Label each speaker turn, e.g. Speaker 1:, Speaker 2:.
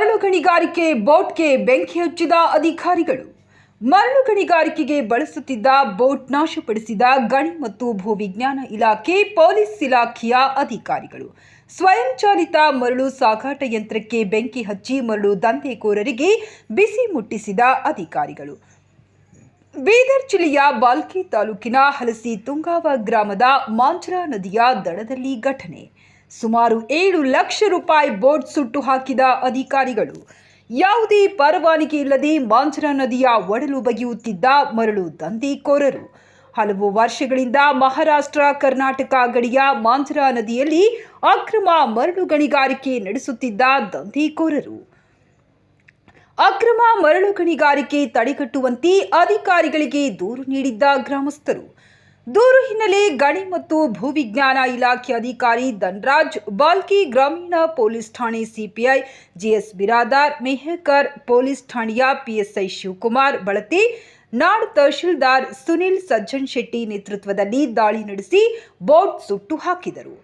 Speaker 1: ಮರಳು ಗಣಿಗಾರಿಕೆ ಬೋಟ್ಗೆ ಬೆಂಕಿ ಹಚ್ಚಿದ ಅಧಿಕಾರಿಗಳು. ಮರಳು ಗಣಿಗಾರಿಕೆಗೆ ಬಳಸುತ್ತಿದ್ದ ಬೋಟ್ ನಾಶಪಡಿಸಿದ ಗಣಿ ಮತ್ತು ಭೂವಿಜ್ಞಾನ ಇಲಾಖೆ ಪೊಲೀಸ್ ಇಲಾಖೆಯ ಅಧಿಕಾರಿಗಳು. ಸ್ವಯಂಚಾಲಿತ ಮರಳು ಸಾಗಾಟ ಯಂತ್ರಕ್ಕೆ ಬೆಂಕಿ ಹಚ್ಚಿ ಮರಳು ದಂಧೆಕೋರರಿಗೆ ಬಿಸಿ ಮುಟ್ಟಿಸಿದ ಅಧಿಕಾರಿಗಳು. ಬೀದರ್ ಜಿಲ್ಲೆಯ ಬಾಲ್ಕಿ ತಾಲೂಕಿನ ಹಲಸಿ ತುಂಗಾವ ಗ್ರಾಮದ ಮಾಂಜ್ರಾ ನದಿಯ ದಡದಲ್ಲಿ ಘಟನೆ. ಸುಮಾರು 7 ಲಕ್ಷ ರೂಪಾಯಿ ಬೋಟ್ ಸುಟ್ಟು ಹಾಕಿದ ಅಧಿಕಾರಿಗಳು. ಯಾವುದೇ ಪರವಾನಗಿ ಇಲ್ಲದೆ ಮಾಂಜ್ರಾ ನದಿಯ ಒಡಲು ಬಗೆಯುತ್ತಿದ್ದ ಮರಳು ದಂಧೆಕೋರರು. ಹಲವು ವರ್ಷಗಳಿಂದ ಮಹಾರಾಷ್ಟ್ರ ಕರ್ನಾಟಕ ಗಡಿಯ ಮಾಂಜ್ರಾ ನದಿಯಲ್ಲಿ ಅಕ್ರಮ ಮರಳು ಗಣಿಗಾರಿಕೆ ನಡೆಸುತ್ತಿದ್ದ ದಂಧೆಕೋರರು. ಅಕ್ರಮ ಮರಳು ಗಣಿಗಾರಿಕೆ ತಡೆಗಟ್ಟುವಂತೆ ಅಧಿಕಾರಿಗಳಿಗೆ ದೂರು ನೀಡಿದ್ದ ಗ್ರಾಮಸ್ಥರು. ದೂರು ಹಿನ್ನೆಲೆ ಗಣಿ ಮತ್ತು ಭೂವಿಜ್ಞಾನ ಇಲಾಖೆ ಅಧಿಕಾರಿ ಧನರಾಜ್, ಬಾಲ್ಕಿ ಗ್ರಾಮೀಣ ಪೊಲೀಸ್ ಠಾಣೆ ಸಿಪಿಐ ಜಿಎಸ್ ಬಿರಾದಾರ್, ಮೆಹಕರ್ ಪೊಲೀಸ್ ಠಾಣೆಯ ಪಿಎಸ್ಐ ಶಿವಕುಮಾರ್ ಬಳತೆ, ನಾಡ್ ತಹಶೀಲ್ದಾರ್ ಸುನಿಲ್ ಸಜ್ಜನ್ ಶೆಟ್ಟಿ ನೇತೃತ್ವದಲ್ಲಿ ದಾಳಿ ನಡೆಸಿ ಬೋಟ್ ಸುಟ್ಟು ಹಾಕಿದರು.